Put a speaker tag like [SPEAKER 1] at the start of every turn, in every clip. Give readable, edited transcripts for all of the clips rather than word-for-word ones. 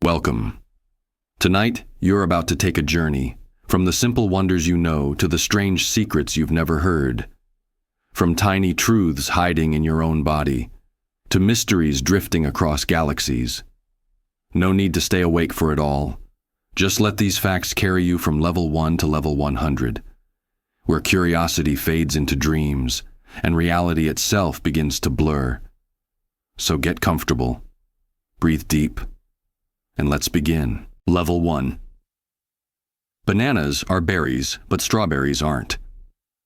[SPEAKER 1] Welcome. Tonight, you're about to take a journey from the simple wonders you know to the strange secrets you've never heard. From tiny truths hiding in your own body to mysteries drifting across galaxies. No need to stay awake for it all. Just let these facts carry you from level 1 to level 100, where curiosity fades into dreams and reality itself begins to blur. So get comfortable, breathe deep, and let's begin. Level 1. Bananas are berries, but strawberries aren't.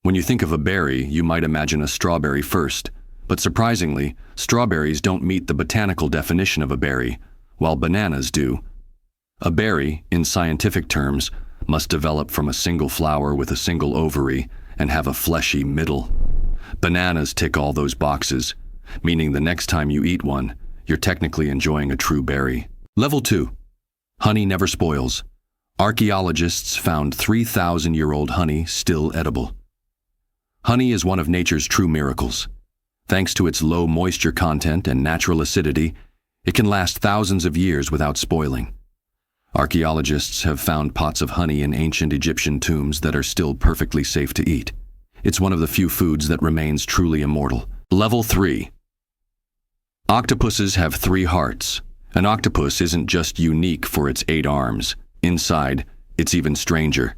[SPEAKER 1] When you think of a berry, you might imagine a strawberry first, but surprisingly, strawberries don't meet the botanical definition of a berry, while bananas do. A berry, in scientific terms, must develop from a single flower with a single ovary and have a fleshy middle. Bananas tick all those boxes, meaning the next time you eat one, you're technically enjoying a true berry. Level 2. Honey never spoils. Archaeologists found 3,000-year-old honey still edible. Honey is one of nature's true miracles. Thanks to its low moisture content and natural acidity, it can last thousands of years without spoiling. Archaeologists have found pots of honey in ancient Egyptian tombs that are still perfectly safe to eat. It's one of the few foods that remains truly immortal. Level 3. Octopuses have 3 hearts. An octopus isn't just unique for its 8 arms. Inside, it's even stranger.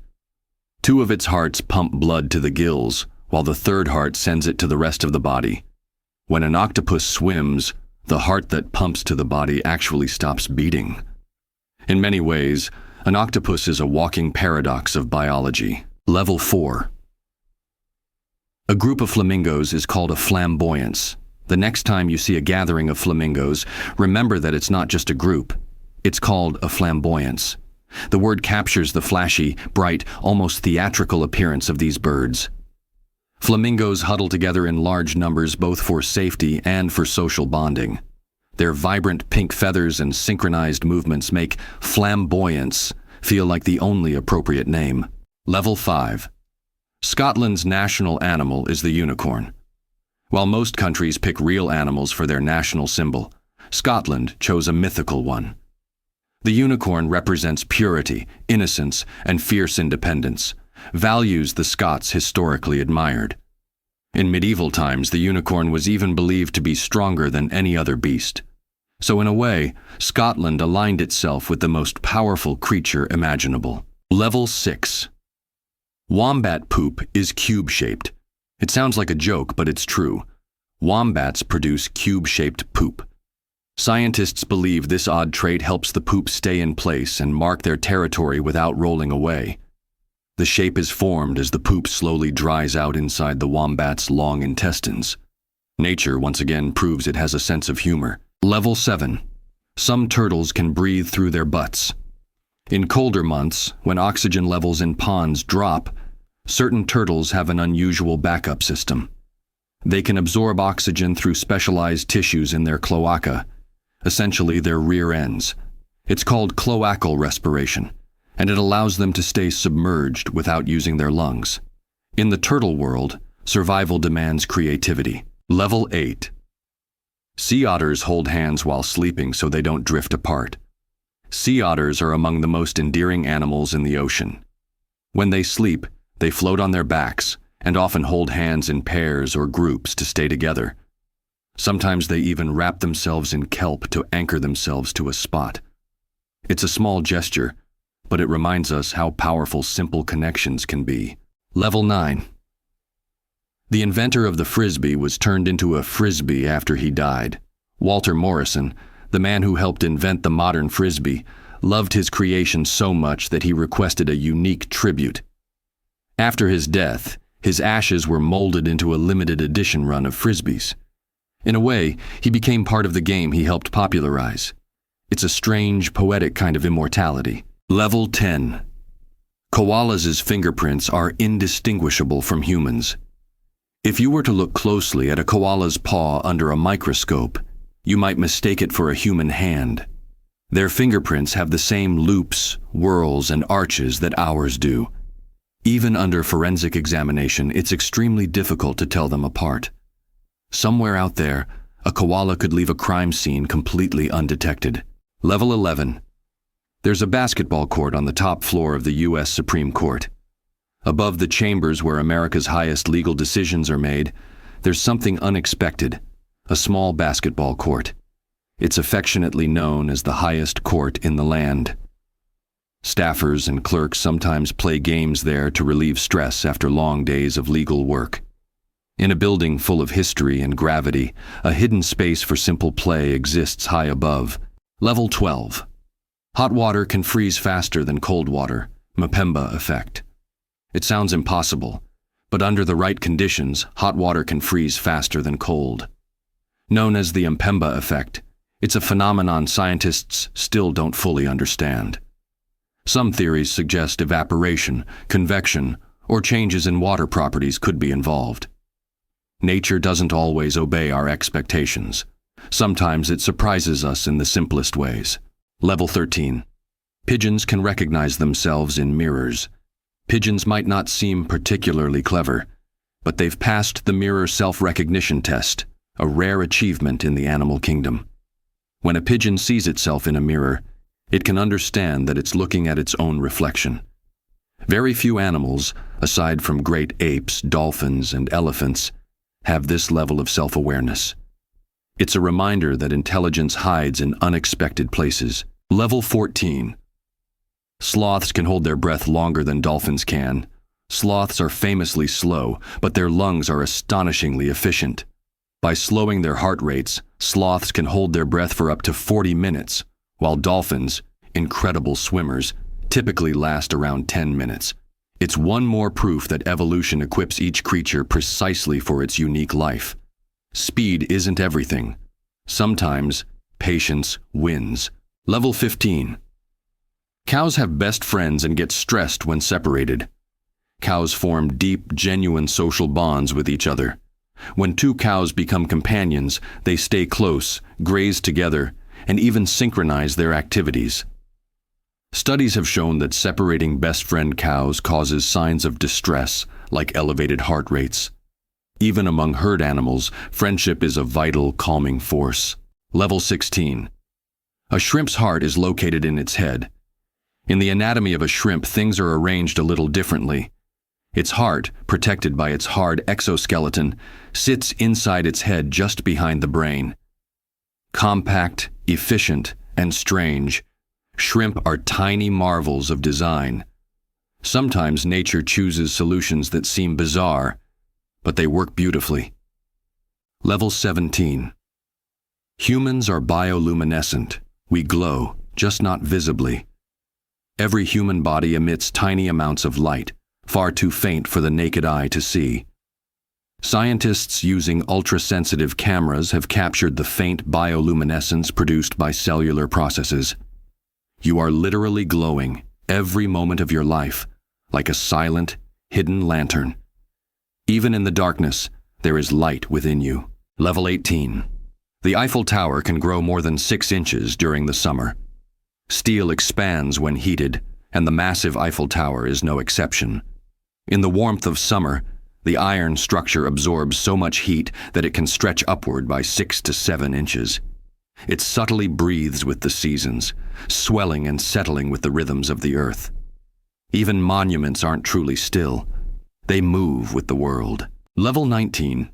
[SPEAKER 1] 2 of its hearts pump blood to the gills, while the 3rd heart sends it to the rest of the body. When an octopus swims, the heart that pumps to the body actually stops beating. In many ways, an octopus is a walking paradox of biology. Level 4. A group of flamingos is called a flamboyance. The next time you see a gathering of flamingos, remember that it's not just a group. It's called a flamboyance. The word captures the flashy, bright, almost theatrical appearance of these birds. Flamingos huddle together in large numbers both for safety and for social bonding. Their vibrant pink feathers and synchronized movements make flamboyance feel like the only appropriate name. Level 5. Scotland's national animal is the unicorn. While most countries pick real animals for their national symbol, Scotland chose a mythical one. The unicorn represents purity, innocence, and fierce independence, values the Scots historically admired. In medieval times, the unicorn was even believed to be stronger than any other beast. So in a way, Scotland aligned itself with the most powerful creature imaginable. Level 6. Wombat poop is cube-shaped. It sounds like a joke, but it's true. Wombats produce cube-shaped poop. Scientists believe this odd trait helps the poop stay in place and mark their territory without rolling away. The shape is formed as the poop slowly dries out inside the wombat's long intestines. Nature once again proves it has a sense of humor. Level 7. Some turtles can breathe through their butts. In colder months, when oxygen levels in ponds drop, certain turtles have an unusual backup system. They can absorb oxygen through specialized tissues in their cloaca, essentially their rear ends. It's called cloacal respiration, and it allows them to stay submerged without using their lungs. In the turtle world, survival demands creativity. Level 8. Sea otters hold hands while sleeping so they don't drift apart. Sea otters are among the most endearing animals in the ocean. When they sleep, they float on their backs and often hold hands in pairs or groups to stay together. Sometimes they even wrap themselves in kelp to anchor themselves to a spot. It's a small gesture, but it reminds us how powerful simple connections can be. Level 9. The inventor of the Frisbee was turned into a Frisbee after he died. Walter Morrison, the man who helped invent the modern Frisbee, loved his creation so much that he requested a unique tribute. After his death, his ashes were molded into a limited edition run of Frisbees. In a way, he became part of the game he helped popularize. It's a strange, poetic kind of immortality. Level 10. Koalas' fingerprints are indistinguishable from humans. If you were to look closely at a koala's paw under a microscope, you might mistake it for a human hand. Their fingerprints have the same loops, whorls, and arches that ours do. Even under forensic examination, it's extremely difficult to tell them apart. Somewhere out there, a koala could leave a crime scene completely undetected. Level 11. There's a basketball court on the top floor of the U.S. Supreme Court. Above the chambers where America's highest legal decisions are made, there's something unexpected, a small basketball court. It's affectionately known as the highest court in the land. Staffers and clerks sometimes play games there to relieve stress after long days of legal work. In a building full of history and gravity, a hidden space for simple play exists high above. Level 12. Hot water can freeze faster than cold water, Mpemba effect. It sounds impossible, but under the right conditions, hot water can freeze faster than cold. Known as the Mpemba effect, it's a phenomenon scientists still don't fully understand. Some theories suggest evaporation, convection, or changes in water properties could be involved. Nature doesn't always obey our expectations. Sometimes it surprises us in the simplest ways. Level 13. Pigeons can recognize themselves in mirrors. Pigeons might not seem particularly clever, but they've passed the mirror self-recognition test, a rare achievement in the animal kingdom. When a pigeon sees itself in a mirror, it can understand that it's looking at its own reflection. Very few animals, aside from great apes, dolphins, and elephants, have this level of self-awareness. It's a reminder that intelligence hides in unexpected places. Level 14. Sloths can hold their breath longer than dolphins can. Sloths are famously slow, but their lungs are astonishingly efficient. By slowing their heart rates, sloths can hold their breath for up to 40 minutes, while dolphins, incredible swimmers, typically last around 10 minutes. It's one more proof that evolution equips each creature precisely for its unique life. Speed isn't everything. Sometimes, patience wins. Level 15. Cows have best friends and get stressed when separated. Cows form deep, genuine social bonds with each other. When two cows become companions, they stay close, graze together, and even synchronize their activities. Studies have shown that separating best friend cows causes signs of distress, like elevated heart rates. Even among herd animals, friendship is a vital, calming force. Level 16. A shrimp's heart is located in its head. In the anatomy of a shrimp, things are arranged a little differently. Its heart, protected by its hard exoskeleton, sits inside its head just behind the brain. Compact, efficient, and strange, shrimp are tiny marvels of design. Sometimes nature chooses solutions that seem bizarre, but they work beautifully. Level 17. Humans are bioluminescent. We glow, just not visibly. Every human body emits tiny amounts of light, far too faint for the naked eye to see. Scientists using ultra-sensitive cameras have captured the faint bioluminescence produced by cellular processes. You are literally glowing every moment of your life, like a silent, hidden lantern. Even in the darkness, there is light within you. Level 18. The Eiffel Tower can grow more than 6 inches during the summer. Steel expands when heated, and the massive Eiffel Tower is no exception. In the warmth of summer, the iron structure absorbs so much heat that it can stretch upward by 6 to 7 inches. It subtly breathes with the seasons, swelling and settling with the rhythms of the earth. Even monuments aren't truly still. They move with the world. Level 19.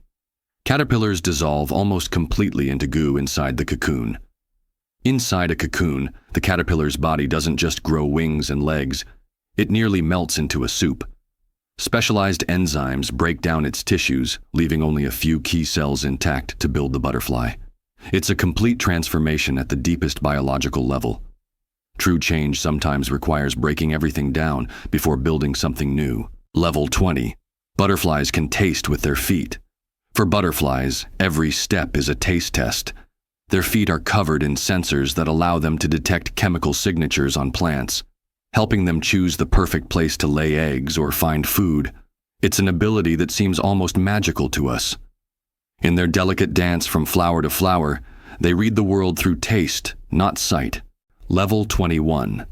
[SPEAKER 1] Caterpillars dissolve almost completely into goo inside the cocoon. Inside a cocoon, the caterpillar's body doesn't just grow wings and legs. It nearly melts into a soup. Specialized enzymes break down its tissues, leaving only a few key cells intact to build the butterfly. It's a complete transformation at the deepest biological level. True change sometimes requires breaking everything down before building something new. Level 20. Butterflies can taste with their feet. For butterflies, every step is a taste test. Their feet are covered in sensors that allow them to detect chemical signatures on plants, helping them choose the perfect place to lay eggs or find food. It's an ability that seems almost magical to us. In their delicate dance from flower to flower, they read the world through taste, not sight. Level 21.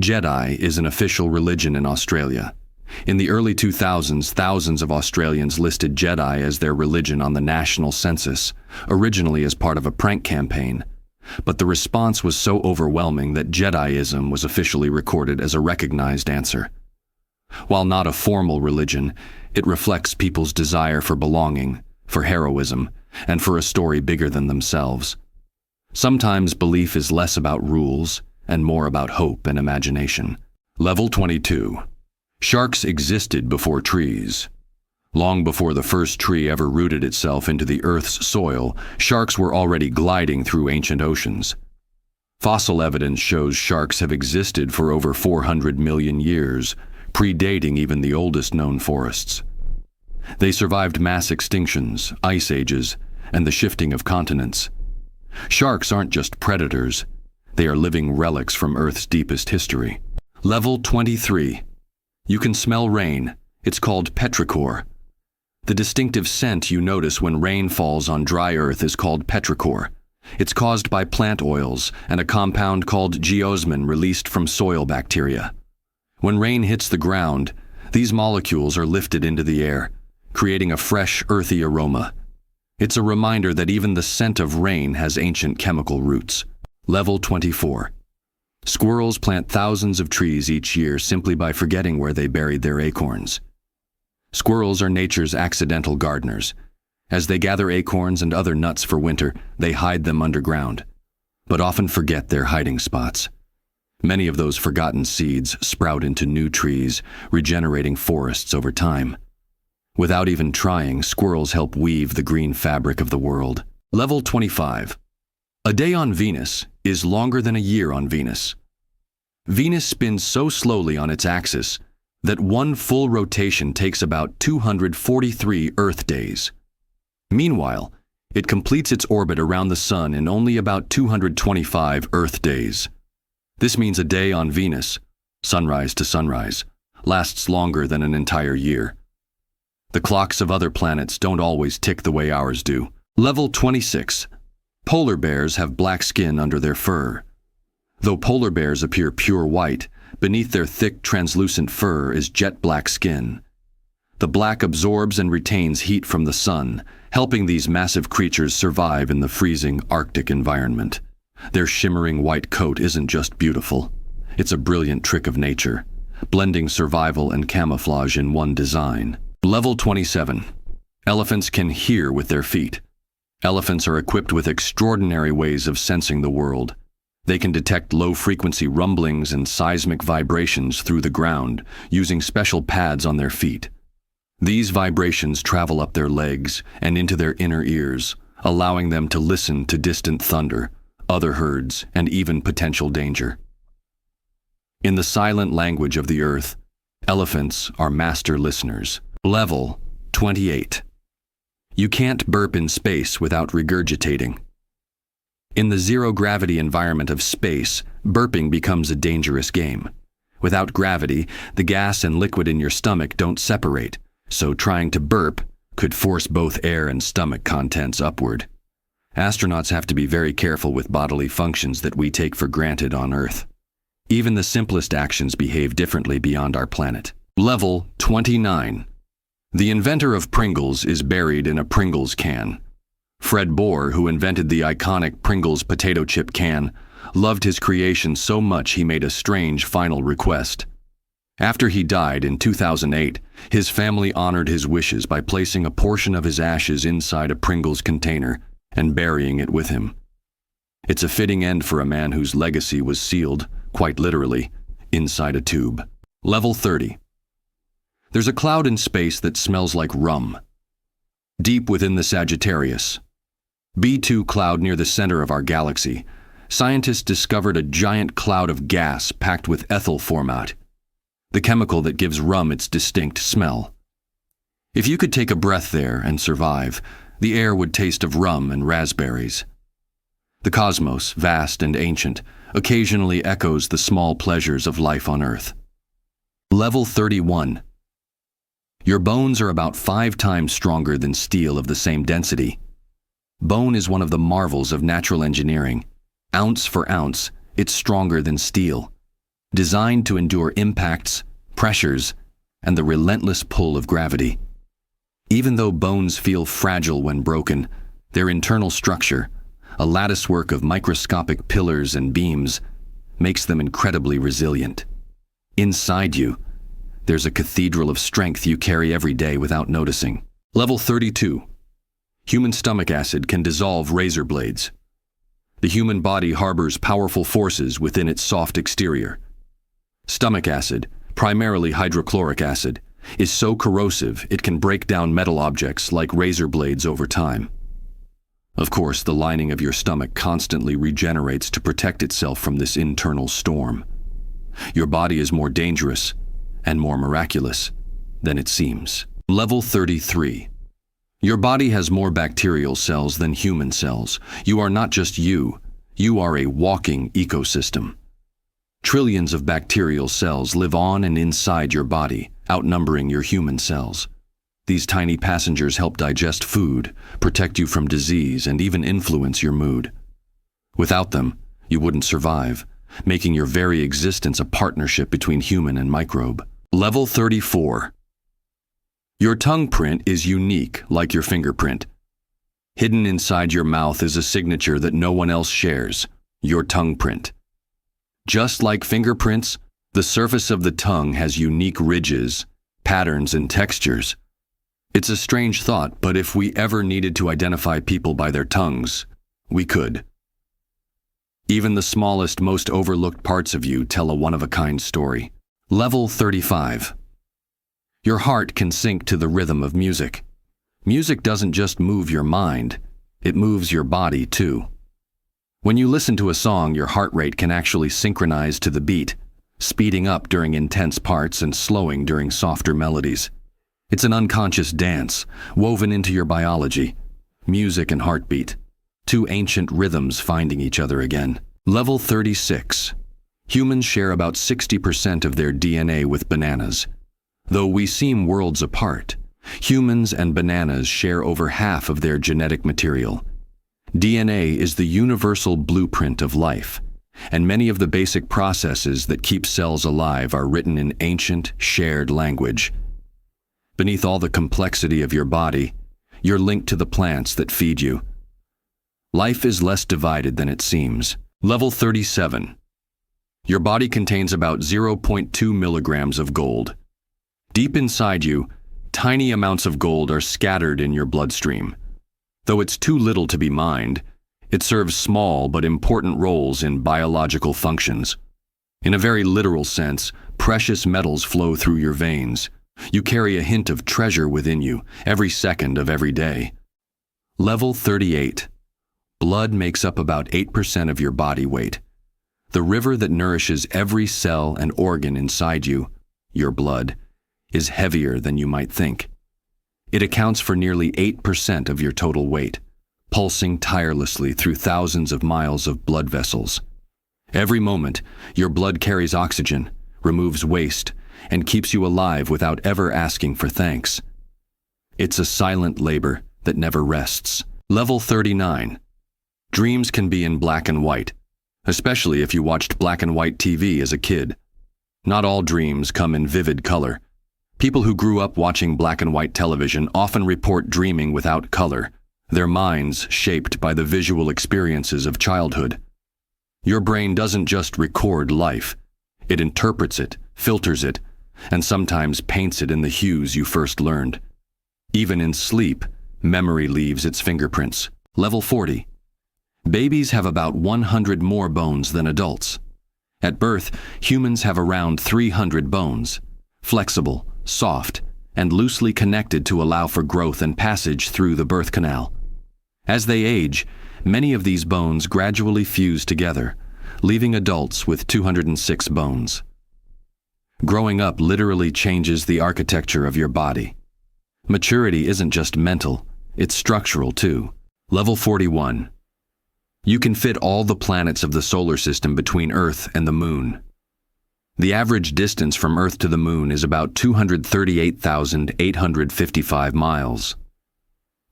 [SPEAKER 1] Jedi is an official religion in Australia. In the early 2000s, thousands of Australians listed Jedi as their religion on the national census, originally as part of a prank campaign. but the response was so overwhelming that Jediism was officially recorded as a recognized answer. While not a formal religion, it reflects people's desire for belonging, for heroism, and for a story bigger than themselves. Sometimes belief is less about rules and more about hope and imagination. Level 22. Sharks existed before trees. Long before the first tree ever rooted itself into the Earth's soil, sharks were already gliding through ancient oceans. Fossil evidence shows sharks have existed for over 400 million years, predating even the oldest known forests. They survived mass extinctions, ice ages, and the shifting of continents. Sharks aren't just predators. They are living relics from Earth's deepest history. Level 23. You can smell rain. It's called petrichor. The distinctive scent you notice when rain falls on dry earth is called petrichor. It's caused by plant oils and a compound called geosmin released from soil bacteria. When rain hits the ground, these molecules are lifted into the air, creating a fresh, earthy aroma. It's a reminder that even the scent of rain has ancient chemical roots. Level 24. Squirrels plant thousands of trees each year simply by forgetting where they buried their acorns. Squirrels are nature's accidental gardeners. As they gather acorns and other nuts for winter, they hide them underground, but often forget their hiding spots. Many of those forgotten seeds sprout into new trees, regenerating forests over time. Without even trying, squirrels help weave the green fabric of the world. Level 25. A day on Venus is longer than a year on Venus. Venus spins so slowly on its axis that one full rotation takes about 243 Earth days. Meanwhile, it completes its orbit around the Sun in only about 225 Earth days. This means a day on Venus, sunrise to sunrise, lasts longer than an entire year. The clocks of other planets don't always tick the way ours do. Level 26. Polar bears have black skin under their fur. Though polar bears appear pure white, beneath their thick, translucent fur is jet black skin. The black absorbs and retains heat from the sun, helping these massive creatures survive in the freezing Arctic environment. Their shimmering white coat isn't just beautiful. It's a brilliant trick of nature, blending survival and camouflage in one design. Level 27. Elephants can hear with their feet. Elephants are equipped with extraordinary ways of sensing the world. They can detect low-frequency rumblings and seismic vibrations through the ground using special pads on their feet. These vibrations travel up their legs and into their inner ears, allowing them to listen to distant thunder, other herds, and even potential danger. In the silent language of the earth, elephants are master listeners. Level 28. You can't burp in space without regurgitating. In the zero-gravity environment of space, burping becomes a dangerous game. Without gravity, the gas and liquid in your stomach don't separate, so trying to burp could force both air and stomach contents upward. Astronauts have to be very careful with bodily functions that we take for granted on Earth. Even the simplest actions behave differently beyond our planet. Level 29. The inventor of Pringles is buried in a Pringles can. Fred Bohr, who invented the iconic Pringles potato chip can, loved his creation so much he made a strange final request. After he died in 2008, his family honored his wishes by placing a portion of his ashes inside a Pringles container and burying it with him. It's a fitting end for a man whose legacy was sealed, quite literally, inside a tube. Level 30. There's a cloud in space that smells like rum. Deep within the Sagittarius, B2 cloud near the center of our galaxy, scientists discovered a giant cloud of gas packed with ethyl format, the chemical that gives rum its distinct smell. If you could take a breath there and survive, the air would taste of rum and raspberries. The cosmos, vast and ancient, occasionally echoes the small pleasures of life on Earth. Level 31. Your bones are about 5 times stronger than steel of the same density. Bone is one of the marvels of natural engineering. Ounce for ounce, it's stronger than steel, designed to endure impacts, pressures, and the relentless pull of gravity. Even though bones feel fragile when broken, their internal structure, a latticework of microscopic pillars and beams, makes them incredibly resilient. Inside you, there's a cathedral of strength you carry every day without noticing. Level 32. Human stomach acid can dissolve razor blades. The human body harbors powerful forces within its soft exterior. Stomach acid, primarily hydrochloric acid, is so corrosive it can break down metal objects like razor blades over time. Of course, the lining of your stomach constantly regenerates to protect itself from this internal storm. Your body is more dangerous and more miraculous than it seems. Level 33. Your body has more bacterial cells than human cells. You are not just you are a walking ecosystem. Trillions of bacterial cells live on and inside your body, outnumbering your human cells. These tiny passengers help digest food, protect you from disease, and even influence your mood. Without them, you wouldn't survive, making your very existence a partnership between human and microbe. Level 34. Your tongue print is unique, like your fingerprint. Hidden inside your mouth is a signature that no one else shares, your tongue print. Just like fingerprints, the surface of the tongue has unique ridges, patterns, and textures. It's a strange thought, but if we ever needed to identify people by their tongues, we could. Even the smallest, most overlooked parts of you tell a one-of-a-kind story. Level 35. Your heart can sync to the rhythm of music. Music doesn't just move your mind, it moves your body too. When you listen to a song, your heart rate can actually synchronize to the beat, speeding up during intense parts and slowing during softer melodies. It's an unconscious dance, woven into your biology. Music and heartbeat, two ancient rhythms finding each other again. Level 36. Humans share about 60% of their DNA with bananas. Though we seem worlds apart, humans and bananas share over half of their genetic material. DNA is the universal blueprint of life, and many of the basic processes that keep cells alive are written in ancient, shared language. Beneath all the complexity of your body, you're linked to the plants that feed you. Life is less divided than it seems. Level 37. Your body contains about 0.2 milligrams of gold. Deep inside you, tiny amounts of gold are scattered in your bloodstream. Though it's too little to be mined, it serves small but important roles in biological functions. In a very literal sense, precious metals flow through your veins. You carry a hint of treasure within you every second of every day. Level 38. Blood makes up about 8% of your body weight. The river that nourishes every cell and organ inside you, your blood, is heavier than you might think. It accounts for nearly 8% of your total weight, pulsing tirelessly through thousands of miles of blood vessels. Every moment, your blood carries oxygen, removes waste, and keeps you alive without ever asking for thanks. It's a silent labor that never rests. Level 39. Dreams can be in black and white, especially if you watched black and white TV as a kid. Not all dreams come in vivid color. People who grew up watching black and white television often report dreaming without color, their minds shaped by the visual experiences of childhood. Your brain doesn't just record life, it interprets it, filters it, and sometimes paints it in the hues you first learned. Even in sleep, memory leaves its fingerprints. Level 40. Babies have about 100 more bones than adults. At birth, humans have around 300 bones, flexible, soft, and loosely connected to allow for growth and passage through the birth canal. As they age, many of these bones gradually fuse together, leaving adults with 206 bones. Growing up literally changes the architecture of your body. Maturity isn't just mental, it's structural too. Level 41. You can fit all the planets of the solar system between Earth and the Moon. The average distance from Earth to the Moon is about 238,855 miles.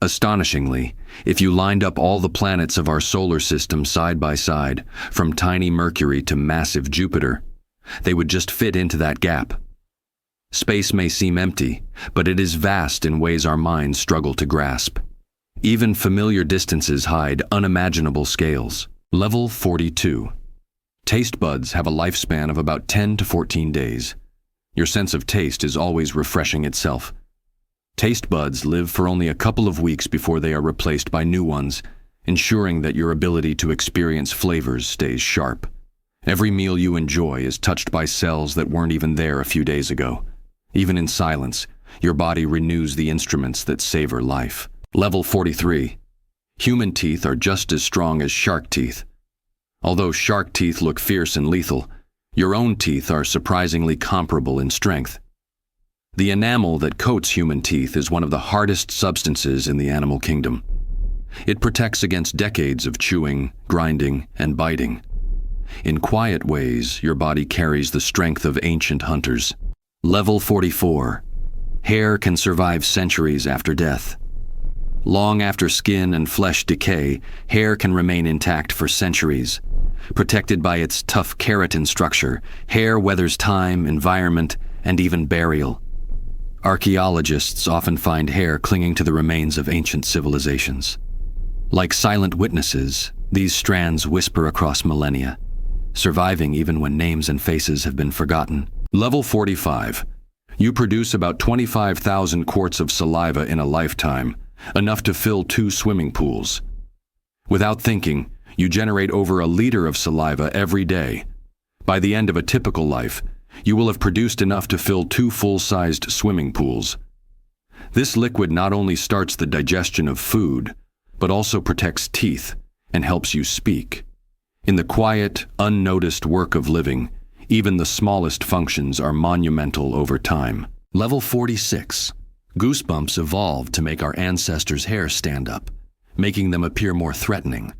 [SPEAKER 1] Astonishingly, if you lined up all the planets of our solar system side by side, from tiny Mercury to massive Jupiter, they would just fit into that gap. Space may seem empty, but it is vast in ways our minds struggle to grasp. Even familiar distances hide unimaginable scales. Level 42. Taste buds have a lifespan of about 10 to 14 days. Your sense of taste is always refreshing itself. Taste buds live for only a couple of weeks before they are replaced by new ones, ensuring that your ability to experience flavors stays sharp. Every meal you enjoy is touched by cells that weren't even there a few days ago. Even in silence, your body renews the instruments that savor life. Level 43. Human teeth are just as strong as shark teeth. Although shark teeth look fierce and lethal, your own teeth are surprisingly comparable in strength. The enamel that coats human teeth is one of the hardest substances in the animal kingdom. It protects against decades of chewing, grinding, and biting. In quiet ways, your body carries the strength of ancient hunters. Level 44. Hair can survive centuries after death. Long after skin and flesh decay, hair can remain intact for centuries. Protected by its tough keratin structure, hair weathers time, environment, and even burial. Archaeologists often find hair clinging to the remains of ancient civilizations. Like silent witnesses, these strands whisper across millennia, surviving even when names and faces have been forgotten. Level 45. You produce about 25,000 quarts of saliva in a lifetime, enough to fill 2 swimming pools. Without thinking, you generate over a liter of saliva every day. By the end of a typical life, you will have produced enough to fill 2 full-sized swimming pools. This liquid not only starts the digestion of food, but also protects teeth and helps you speak. In the quiet, unnoticed work of living, even the smallest functions are monumental over time. Level 46. Goosebumps evolved to make our ancestors' hair stand up, making them appear more threatening.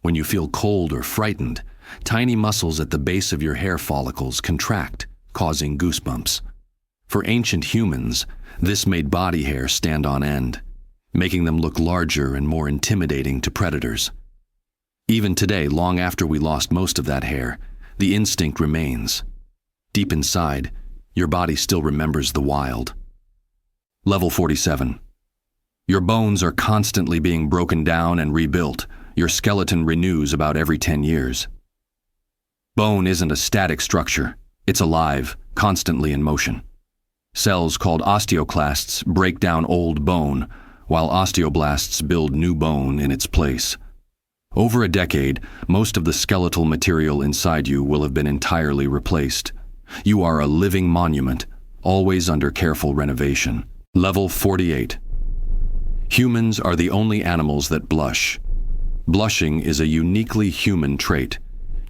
[SPEAKER 1] When you feel cold or frightened, tiny muscles at the base of your hair follicles contract, causing goosebumps. For ancient humans, this made body hair stand on end, making them look larger and more intimidating to predators. Even today, long after we lost most of that hair, the instinct remains. Deep inside, your body still remembers the wild. Level 47. Your bones are constantly being broken down and rebuilt. Your skeleton renews about every 10 years. Bone isn't a static structure. It's alive, constantly in motion. Cells called osteoclasts break down old bone, while osteoblasts build new bone in its place. Over a decade, most of the skeletal material inside you will have been entirely replaced. You are a living monument, always under careful renovation. Level 48. Humans are the only animals that blush. Blushing is a uniquely human trait,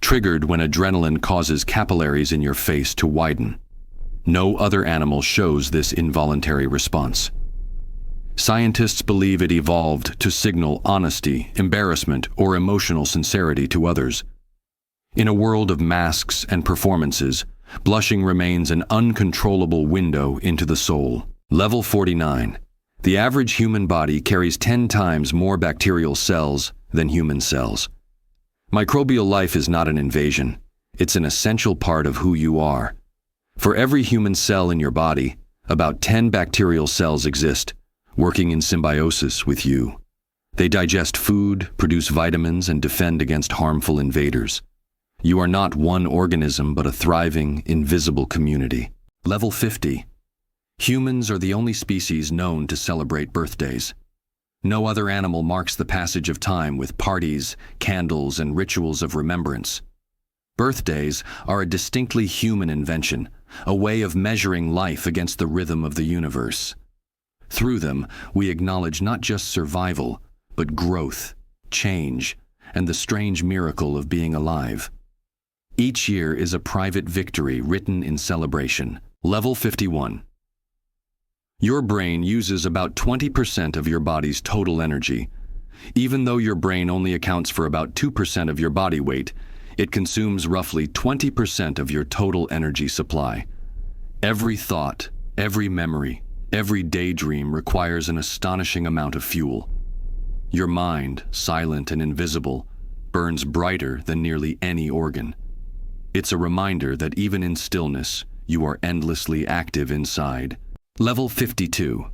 [SPEAKER 1] triggered when adrenaline causes capillaries in your face to widen. No other animal shows this involuntary response. Scientists believe it evolved to signal honesty, embarrassment, or emotional sincerity to others. In a world of masks and performances, blushing remains an uncontrollable window into the soul. Level 49. The average human body carries 10 times more bacterial cells than human cells. Microbial life is not an invasion. It's an essential part of who you are. For every human cell in your body, about 10 bacterial cells exist, working in symbiosis with you. They digest food, produce vitamins, and defend against harmful invaders. You are not one organism, but a thriving, invisible community. Level 50. Humans are the only species known to celebrate birthdays. No other animal marks the passage of time with parties, candles, and rituals of remembrance. Birthdays are a distinctly human invention, a way of measuring life against the rhythm of the universe. Through them, we acknowledge not just survival, but growth, change, and the strange miracle of being alive. Each year is a private victory written in celebration. Level 51. Your brain uses about 20% of your body's total energy. Even though your brain only accounts for about 2% of your body weight, it consumes roughly 20% of your total energy supply. Every thought, every memory, every daydream requires an astonishing amount of fuel. Your mind, silent and invisible, burns brighter than nearly any organ. It's a reminder that even in stillness, you are endlessly active inside. Level 52.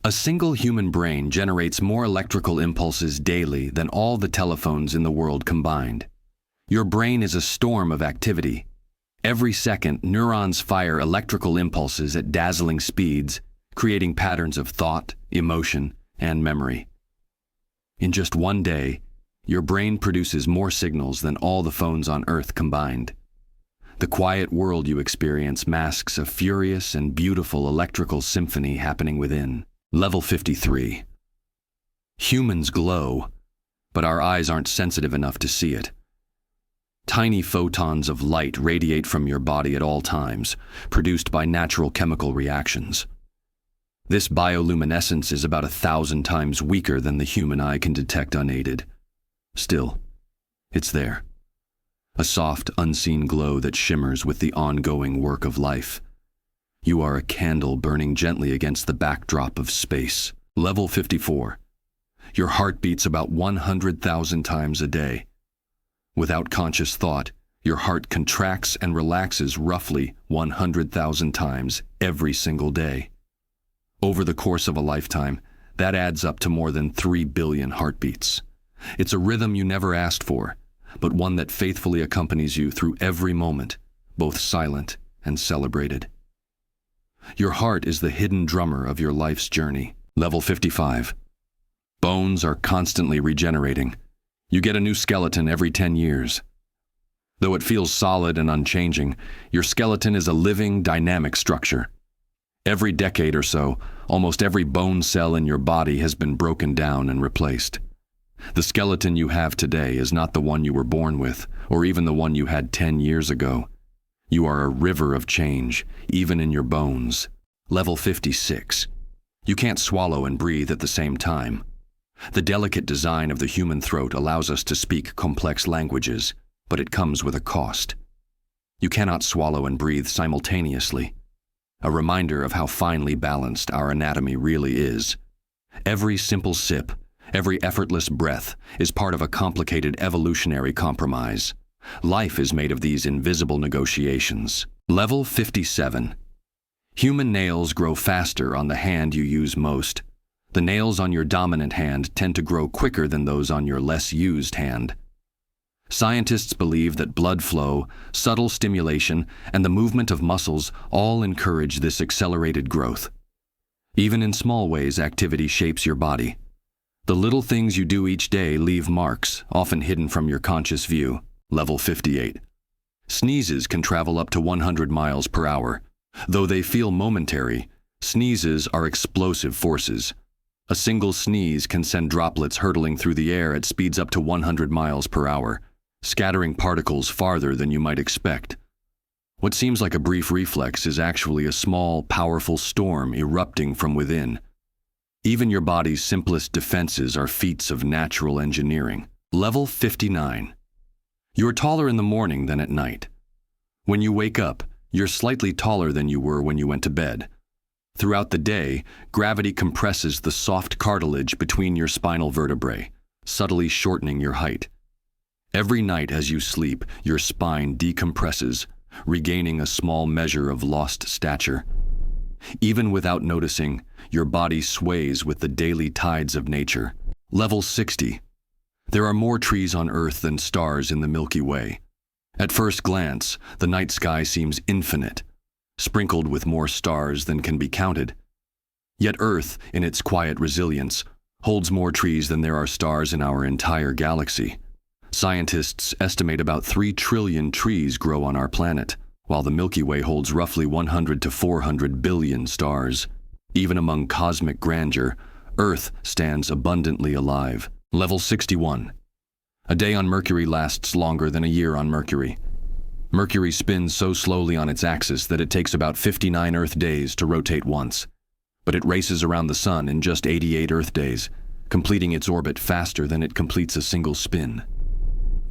[SPEAKER 1] A single human brain generates more electrical impulses daily than all the telephones in the world combined. Your brain is a storm of activity. Every second, neurons fire electrical impulses at dazzling speeds, creating patterns of thought, emotion, and memory. In just one day, your brain produces more signals than all the phones on Earth combined. The quiet world you experience masks a furious and beautiful electrical symphony happening within. Level 53. Humans glow, but our eyes aren't sensitive enough to see it. Tiny photons of light radiate from your body at all times, produced by natural chemical reactions. This bioluminescence is about 1,000 times weaker than the human eye can detect unaided. Still, it's there. A soft, unseen glow that shimmers with the ongoing work of life. You are a candle burning gently against the backdrop of space. Level 54. Your heart beats about 100,000 times a day. Without conscious thought, your heart contracts and relaxes roughly 100,000 times every single day. Over the course of a lifetime, that adds up to more than 3 billion heartbeats. It's a rhythm you never asked for, but one that faithfully accompanies you through every moment, both silent and celebrated. Your heart is the hidden drummer of your life's journey. Level 55. Bones are constantly regenerating. You get a new skeleton every 10 years. Though it feels solid and unchanging, your skeleton is a living, dynamic structure. Every decade or so, almost every bone cell in your body has been broken down and replaced. The skeleton you have today is not the one you were born with, or even the one you had 10 years ago. You are a river of change, even in your bones. Level 56. You can't swallow and breathe at the same time. The delicate design of the human throat allows us to speak complex languages, but it comes with a cost. You cannot swallow and breathe simultaneously. A reminder of how finely balanced our anatomy really is. Every simple sip, every effortless breath is part of a complicated evolutionary compromise. Life is made of these invisible negotiations. Level 57. Human nails grow faster on the hand you use most. The nails on your dominant hand tend to grow quicker than those on your less used hand. Scientists believe that blood flow, subtle stimulation, and the movement of muscles all encourage this accelerated growth. Even in small ways, activity shapes your body. The little things you do each day leave marks, often hidden from your conscious view. Level 58. Sneezes can travel up to 100 miles per hour. Though they feel momentary, sneezes are explosive forces. A single sneeze can send droplets hurtling through the air at speeds up to 100 miles per hour, scattering particles farther than you might expect. What seems like a brief reflex is actually a small, powerful storm erupting from within. Even your body's simplest defenses are feats of natural engineering. Level 59. You're taller in the morning than at night. When you wake up, you're slightly taller than you were when you went to bed. Throughout the day, gravity compresses the soft cartilage between your spinal vertebrae, subtly shortening your height. Every night as you sleep, your spine decompresses, regaining a small measure of lost stature. Even without noticing, your body sways with the daily tides of nature. Level 60. There are more trees on Earth than stars in the Milky Way. At first glance, the night sky seems infinite, sprinkled with more stars than can be counted. Yet Earth, in its quiet resilience, holds more trees than there are stars in our entire galaxy. Scientists estimate about 3 trillion trees grow on our planet, while the Milky Way holds roughly 100 to 400 billion stars. Even among cosmic grandeur, Earth stands abundantly alive. Level 61. A day on Mercury lasts longer than a year on Mercury. Mercury spins so slowly on its axis that it takes about 59 Earth days to rotate once. But it races around the Sun in just 88 Earth days, completing its orbit faster than it completes a single spin.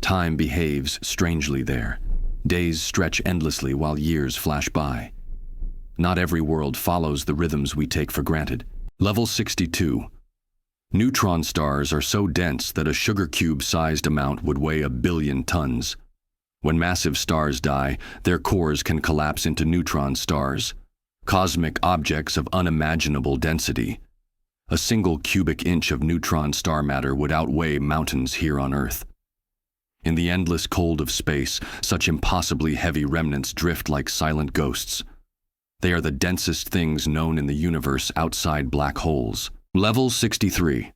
[SPEAKER 1] Time behaves strangely there. Days stretch endlessly while years flash by. Not every world follows the rhythms we take for granted. Level 62. Neutron stars are so dense that a sugar cube-sized amount would weigh 1 billion tons. When massive stars die, their cores can collapse into neutron stars, cosmic objects of unimaginable density. A single cubic inch of neutron star matter would outweigh mountains here on Earth. In the endless cold of space, such impossibly heavy remnants drift like silent ghosts. They are the densest things known in the universe outside black holes. Level 63.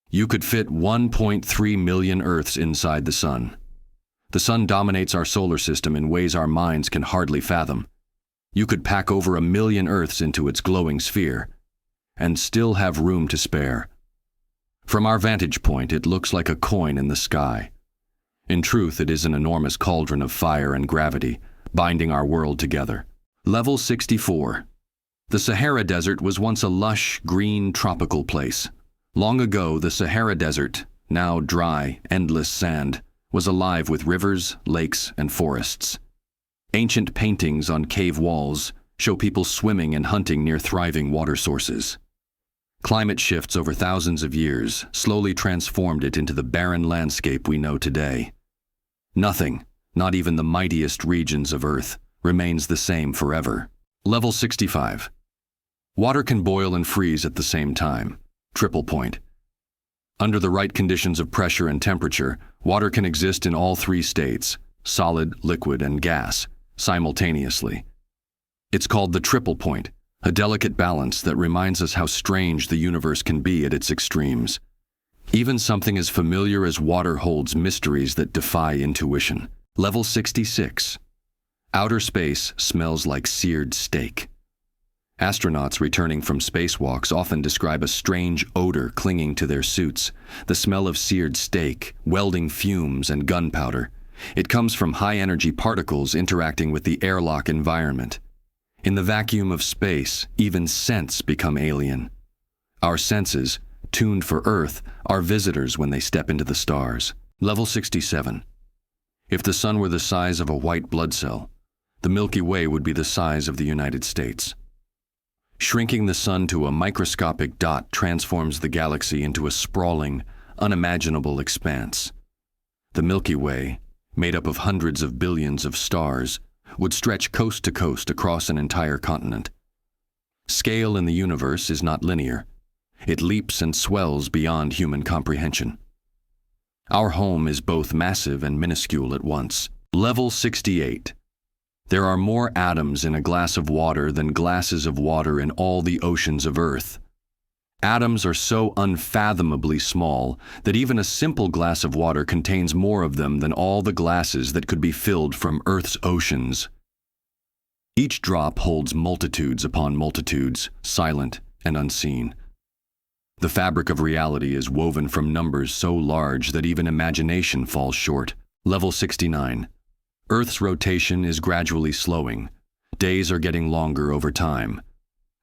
[SPEAKER 1] You could fit 1.3 million Earths inside the Sun. The Sun dominates our solar system in ways our minds can hardly fathom. You could pack over 1 million Earths into its glowing sphere, and still have room to spare. From our vantage point, it looks like a coin in the sky. In truth, it is an enormous cauldron of fire and gravity, binding our world together. Level 64. The Sahara Desert was once a lush, green, tropical place. Long ago, the Sahara Desert, now dry, endless sand, was alive with rivers, lakes, and forests. Ancient paintings on cave walls show people swimming and hunting near thriving water sources. Climate shifts over thousands of years slowly transformed it into the barren landscape we know today. Nothing, not even the mightiest regions of Earth, remains the same forever. Level 65. Water can boil and freeze at the same time. Triple point. Under the right conditions of pressure and temperature, water can exist in all three states, solid, liquid, and gas, simultaneously. It's called the triple point, a delicate balance that reminds us how strange the universe can be at its extremes. Even something as familiar as water holds mysteries that defy intuition. Level 66. Outer space smells like seared steak. Astronauts returning from spacewalks often describe a strange odor clinging to their suits, the smell of seared steak, welding fumes, and gunpowder. It comes from high-energy particles interacting with the airlock environment. In the vacuum of space, even scents become alien. Our senses, tuned for Earth, are visitors when they step into the stars. Level 67. If the Sun were the size of a white blood cell, the Milky Way would be the size of the United States. Shrinking the Sun to a microscopic dot transforms the galaxy into a sprawling, unimaginable expanse. The Milky Way, made up of hundreds of billions of stars, would stretch coast to coast across an entire continent. Scale in the universe is not linear. It leaps and swells beyond human comprehension. Our home is both massive and minuscule at once. Level 68. There are more atoms in a glass of water than glasses of water in all the oceans of Earth. Atoms are so unfathomably small that even a simple glass of water contains more of them than all the glasses that could be filled from Earth's oceans. Each drop holds multitudes upon multitudes, silent and unseen. The fabric of reality is woven from numbers so large that even imagination falls short. Level 69. Earth's rotation is gradually slowing. Days are getting longer over time.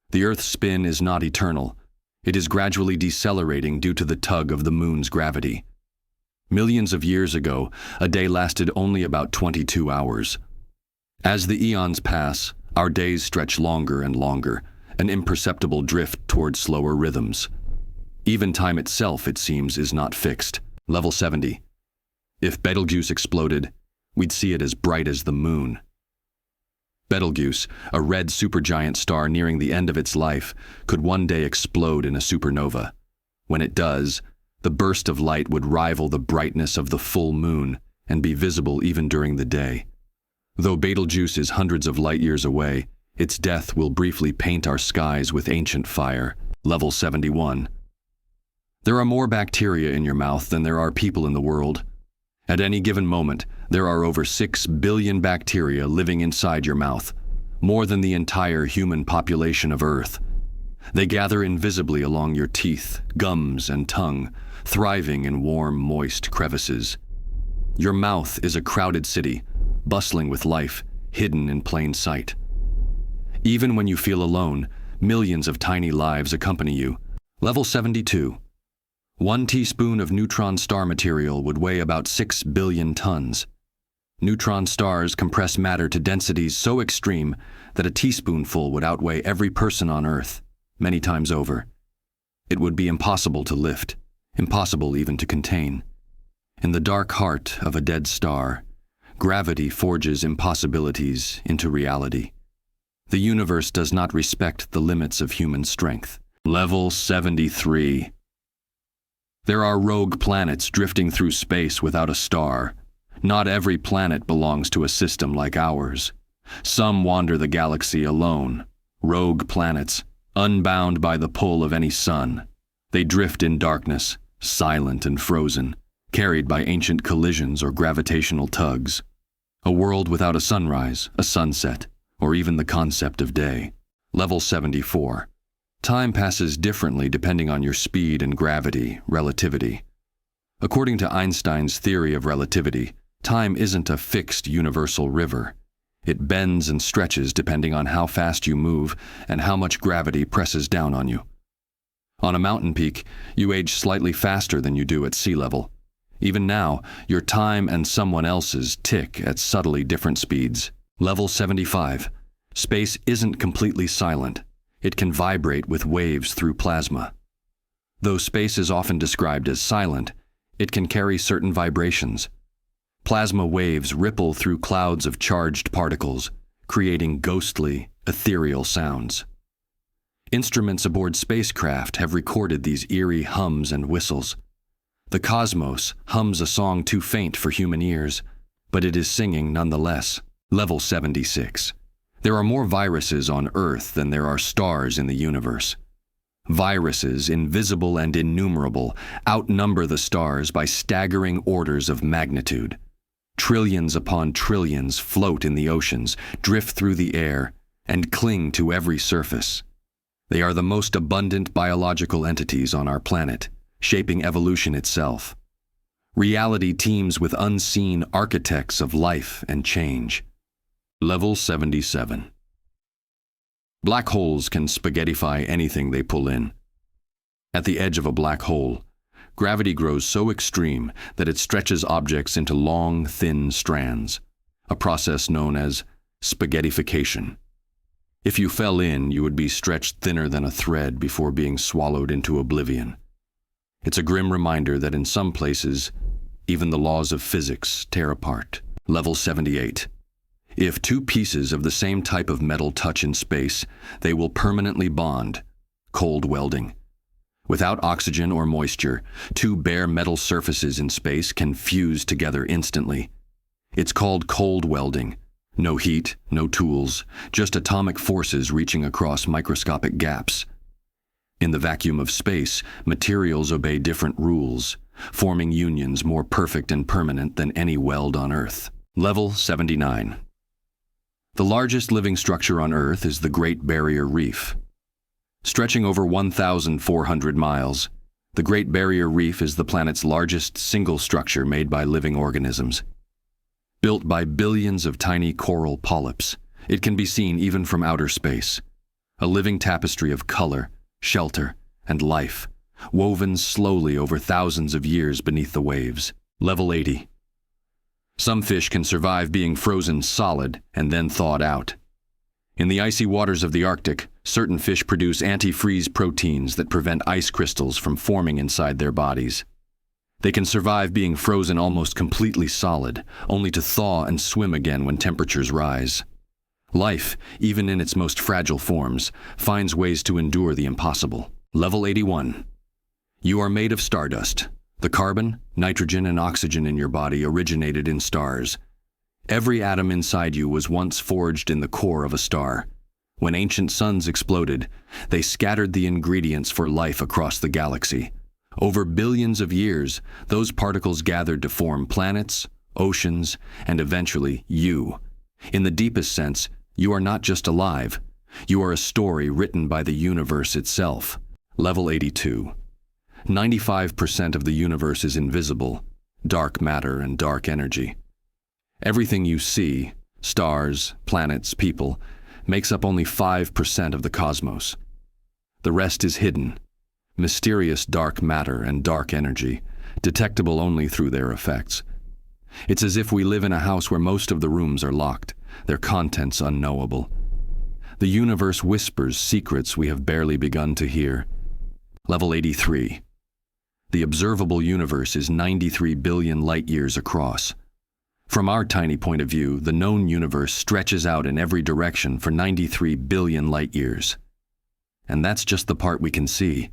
[SPEAKER 1] The Earth's spin is not eternal. It is gradually decelerating due to the tug of the moon's gravity. Millions of years ago, a day lasted only about 22 hours. As the eons pass, our days stretch longer and longer, an imperceptible drift toward slower rhythms. Even time itself, it seems, is not fixed. Level 70. If Betelgeuse exploded, we'd see it as bright as the moon. Betelgeuse, a red supergiant star nearing the end of its life, could one day explode in a supernova. When it does, the burst of light would rival the brightness of the full moon and be visible even during the day. Though Betelgeuse is hundreds of light years away, its death will briefly paint our skies with ancient fire. Level 71. There are more bacteria in your mouth than there are people in the world. At any given moment, there are over 6 billion bacteria living inside your mouth, more than the entire human population of Earth. They gather invisibly along your teeth, gums, and tongue, thriving in warm, moist crevices. Your mouth is a crowded city, bustling with life, hidden in plain sight. Even when you feel alone, millions of tiny lives accompany you. Level 72. 1 teaspoon of neutron star material would weigh about 6 billion tons. Neutron stars compress matter to densities so extreme that a teaspoonful would outweigh every person on Earth, many times over. It would be impossible to lift, impossible even to contain. In the dark heart of a dead star, gravity forges impossibilities into reality. The universe does not respect the limits of human strength. Level 73. There are rogue planets drifting through space without a star. Not every planet belongs to a system like ours. Some wander the galaxy alone. Rogue planets, unbound by the pull of any sun. They drift in darkness, silent and frozen, carried by ancient collisions or gravitational tugs. A world without a sunrise, a sunset, or even the concept of day. Level 74. Time passes differently depending on your speed and gravity, relativity. According to Einstein's theory of relativity, time isn't a fixed universal river. It bends and stretches depending on how fast you move and how much gravity presses down on you. On a mountain peak, you age slightly faster than you do at sea level. Even now, your time and someone else's tick at subtly different speeds. Level 75. Space isn't completely silent. It can vibrate with waves through plasma. Though space is often described as silent, it can carry certain vibrations. Plasma waves ripple through clouds of charged particles, creating ghostly, ethereal sounds. Instruments aboard spacecraft have recorded these eerie hums and whistles. The cosmos hums a song too faint for human ears, but it is singing nonetheless. Level 76. There are more viruses on Earth than there are stars in the universe. Viruses, invisible and innumerable, outnumber the stars by staggering orders of magnitude. Trillions upon trillions float in the oceans, drift through the air, and cling to every surface. They are the most abundant biological entities on our planet, shaping evolution itself. Reality teems with unseen architects of life and change. Level 77. Black holes can spaghettify anything they pull in. At the edge of a black hole, gravity grows so extreme that it stretches objects into long, thin strands, a process known as spaghettification. If you fell in, you would be stretched thinner than a thread before being swallowed into oblivion. It's a grim reminder that in some places, even the laws of physics tear apart. Level 78. If two pieces of the same type of metal touch in space, they will permanently bond, cold welding. Without oxygen or moisture, two bare metal surfaces in space can fuse together instantly. It's called cold welding. No heat, no tools, just atomic forces reaching across microscopic gaps. In the vacuum of space, materials obey different rules, forming unions more perfect and permanent than any weld on Earth. Level 79. The largest living structure on Earth is the Great Barrier Reef. Stretching over 1,400 miles, the Great Barrier Reef is the planet's largest single structure made by living organisms. Built by billions of tiny coral polyps, it can be seen even from outer space. A living tapestry of color, shelter, and life, woven slowly over thousands of years beneath the waves. Level 80. Some fish can survive being frozen solid and then thawed out. In the icy waters of the Arctic, certain fish produce antifreeze proteins that prevent ice crystals from forming inside their bodies. They can survive being frozen almost completely solid, only to thaw and swim again when temperatures rise. Life, even in its most fragile forms, finds ways to endure the impossible. Level 81. You are made of stardust. The carbon, nitrogen, and oxygen in your body originated in stars. Every atom inside you was once forged in the core of a star. When ancient suns exploded, they scattered the ingredients for life across the galaxy. Over billions of years, those particles gathered to form planets, oceans, and eventually you. In the deepest sense, you are not just alive. You are a story written by the universe itself. Level 82. 95% of the universe is invisible, dark matter and dark energy. Everything you see, stars, planets, people, makes up only 5% of the cosmos. The rest is hidden, mysterious dark matter and dark energy, detectable only through their effects. It's as if we live in a house where most of the rooms are locked, their contents unknowable. The universe whispers secrets we have barely begun to hear. Level 83. The observable universe is 93 billion light-years across. From our tiny point of view, the known universe stretches out in every direction for 93 billion light-years. And that's just the part we can see.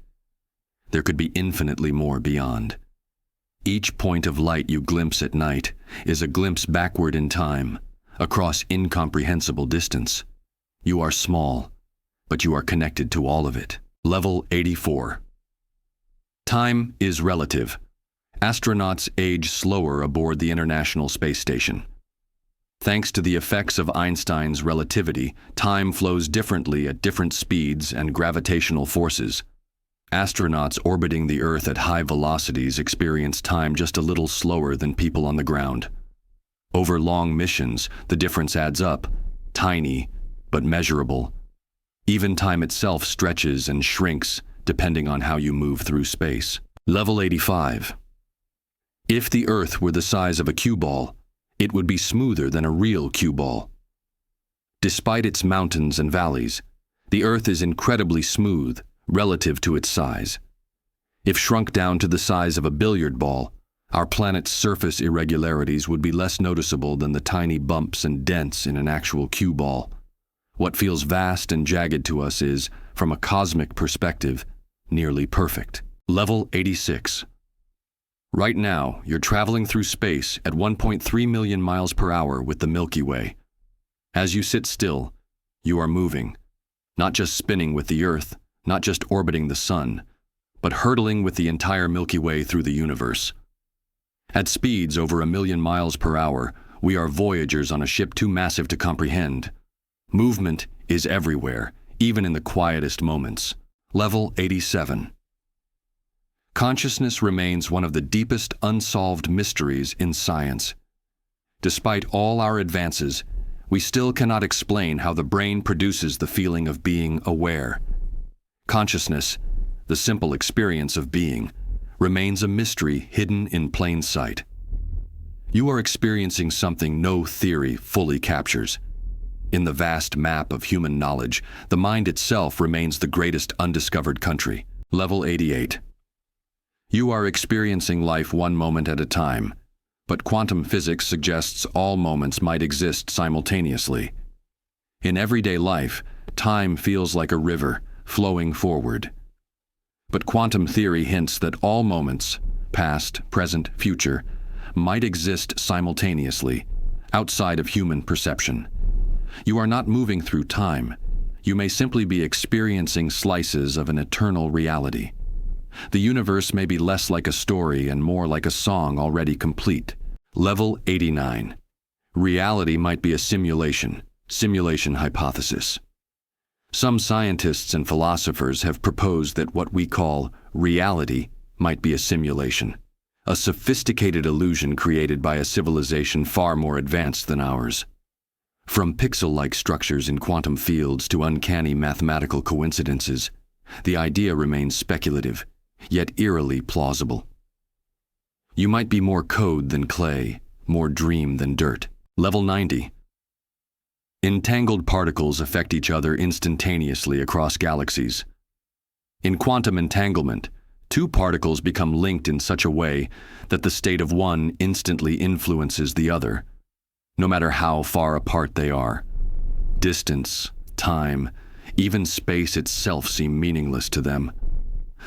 [SPEAKER 1] There could be infinitely more beyond. Each point of light you glimpse at night is a glimpse backward in time, across incomprehensible distance. You are small, but you are connected to all of it. Level 84. Time is relative. Astronauts age slower aboard the International Space Station. Thanks to the effects of Einstein's relativity, time flows differently at different speeds and gravitational forces. Astronauts orbiting the Earth at high velocities experience time just a little slower than people on the ground. Over long missions, the difference adds up, tiny, but measurable. Even time itself stretches and shrinks depending on how you move through space. Level 85. If the Earth were the size of a cue ball, it would be smoother than a real cue ball. Despite its mountains and valleys, the Earth is incredibly smooth relative to its size. If shrunk down to the size of a billiard ball, our planet's surface irregularities would be less noticeable than the tiny bumps and dents in an actual cue ball. What feels vast and jagged to us is, from a cosmic perspective, nearly perfect. Level 86. Right now, you're traveling through space at 1.3 million miles per hour with the Milky Way. As you sit still, you are moving, not just spinning with the Earth, not just orbiting the Sun, but hurtling with the entire Milky Way through the universe. At speeds over 1 million miles per hour, we are voyagers on a ship too massive to comprehend. Movement is everywhere, even in the quietest moments. Level 87. Consciousness remains one of the deepest unsolved mysteries in science. Despite all our advances, we still cannot explain how the brain produces the feeling of being aware. Consciousness, the simple experience of being, remains a mystery hidden in plain sight. You are experiencing something no theory fully captures. In the vast map of human knowledge, the mind itself remains the greatest undiscovered country. Level 88. You are experiencing life one moment at a time, but quantum physics suggests all moments might exist simultaneously. In everyday life, time feels like a river flowing forward. But quantum theory hints that all moments, past, present, future, might exist simultaneously, outside of human perception. You are not moving through time. You may simply be experiencing slices of an eternal reality. The universe may be less like a story and more like a song already complete. Level 89. Reality might be a simulation hypothesis. Some scientists and philosophers have proposed that what we call reality might be a simulation, a sophisticated illusion created by a civilization far more advanced than ours. From pixel-like structures in quantum fields to uncanny mathematical coincidences, the idea remains speculative, yet eerily plausible. You might be more code than clay, more dream than dirt. Level 90. Entangled particles affect each other instantaneously across galaxies. In quantum entanglement, two particles become linked in such a way that the state of one instantly influences the other, no matter how far apart they are. Distance, time, even space itself seem meaningless to them.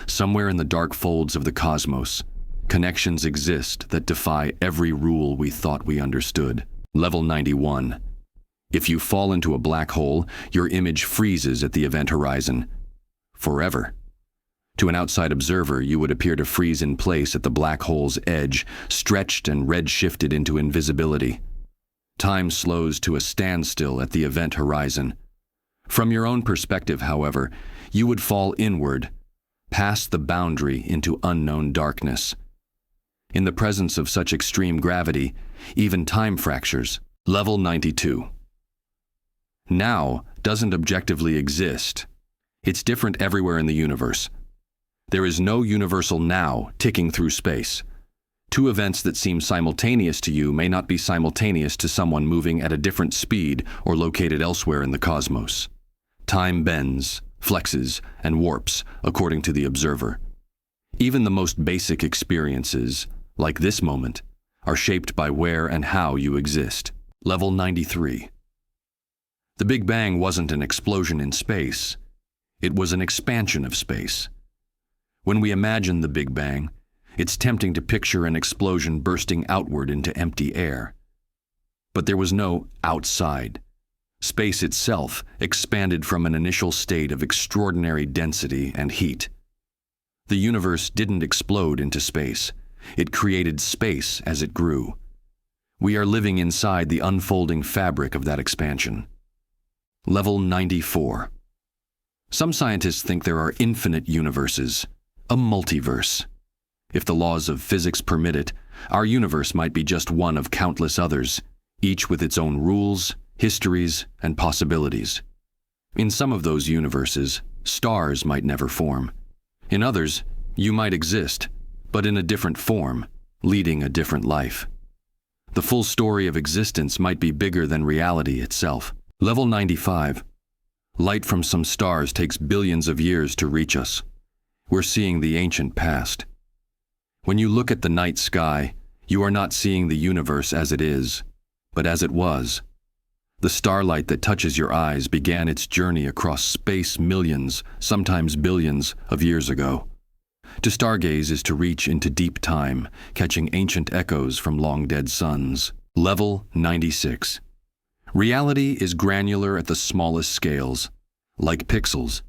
[SPEAKER 1] Somewhere in the dark folds of the cosmos, connections exist that defy every rule we thought we understood. Level 91. If you fall into a black hole, your image freezes at the event horizon. Forever. To an outside observer, you would appear to freeze in place at the black hole's edge, stretched and red-shifted into invisibility. Time slows to a standstill at the event horizon. From your own perspective, however, you would fall inward, past the boundary into unknown darkness. In the presence of such extreme gravity, even time fractures. Level 92. Now doesn't objectively exist. It's different everywhere in the universe. There is no universal now ticking through space. Two events that seem simultaneous to you may not be simultaneous to someone moving at a different speed or located elsewhere in the cosmos. Time bends, flexes, and warps according to the observer. Even the most basic experiences, like this moment, are shaped by where and how you exist. Level 93. The Big Bang wasn't an explosion in space. It was an expansion of space. When we imagine the Big Bang, it's tempting to picture an explosion bursting outward into empty air. But there was no outside. Space itself expanded from an initial state of extraordinary density and heat. The universe didn't explode into space. It created space as it grew. We are living inside the unfolding fabric of that expansion. Level 94. Some scientists think there are infinite universes, a multiverse. If the laws of physics permit it, our universe might be just one of countless others, each with its own rules, histories, and possibilities. In some of those universes, stars might never form. In others, you might exist, but in a different form, leading a different life. The full story of existence might be bigger than reality itself. Level 95. Light from some stars takes billions of years to reach us. We're seeing the ancient past. When you look at the night sky, you are not seeing the universe as it is, but as it was. The starlight that touches your eyes began its journey across space millions, sometimes billions, of years ago. To stargaze is to reach into deep time, catching ancient echoes from long-dead suns. Level 96. Reality is granular at the smallest scales, like pixels.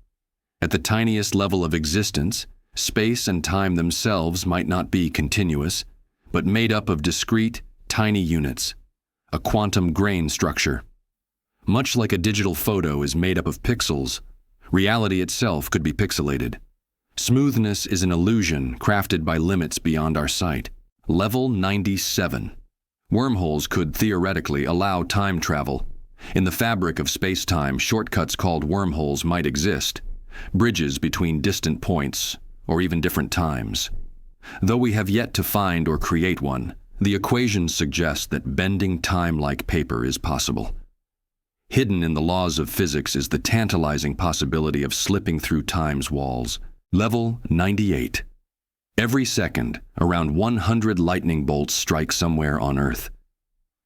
[SPEAKER 1] At the tiniest level of existence, space and time themselves might not be continuous, but made up of discrete, tiny units, a quantum grain structure. Much like a digital photo is made up of pixels, reality itself could be pixelated. Smoothness is an illusion crafted by limits beyond our sight. Level 97. Wormholes could theoretically allow time travel. In the fabric of space-time, shortcuts called wormholes might exist, bridges between distant points, or even different times. Though we have yet to find or create one, the equations suggest that bending time like paper is possible. Hidden in the laws of physics is the tantalizing possibility of slipping through time's walls. Level 98. Every second, around 100 lightning bolts strike somewhere on Earth.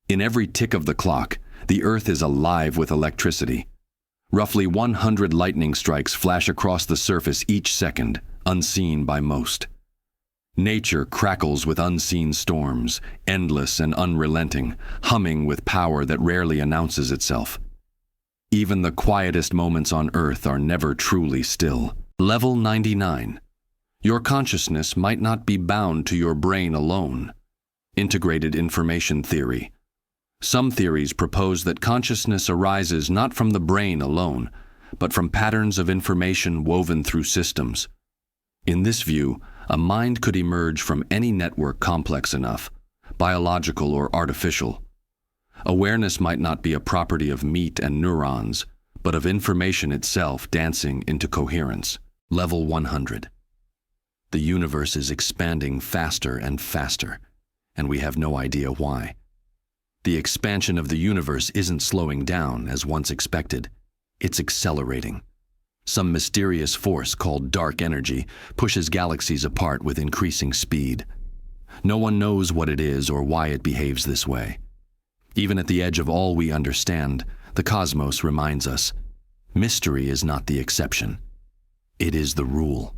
[SPEAKER 1] In every tick of the clock, the Earth is alive with electricity. Roughly 100 lightning strikes flash across the surface each second, unseen by most. Nature crackles with unseen storms, endless and unrelenting, humming with power that rarely announces itself. Even the quietest moments on Earth are never truly still. Level 99. Your consciousness might not be bound to your brain alone. Integrated information theory. Some theories propose that consciousness arises not from the brain alone, but from patterns of information woven through systems. In this view, a mind could emerge from any network complex enough, biological or artificial. Awareness might not be a property of meat and neurons, but of information itself dancing into coherence. Level 100. The universe is expanding faster and faster, and we have no idea why. The expansion of the universe isn't slowing down as once expected. It's accelerating. Some mysterious force called dark energy pushes galaxies apart with increasing speed. No one knows what it is or why it behaves this way. Even at the edge of all we understand, the cosmos reminds us, mystery is not the exception. It is the rule.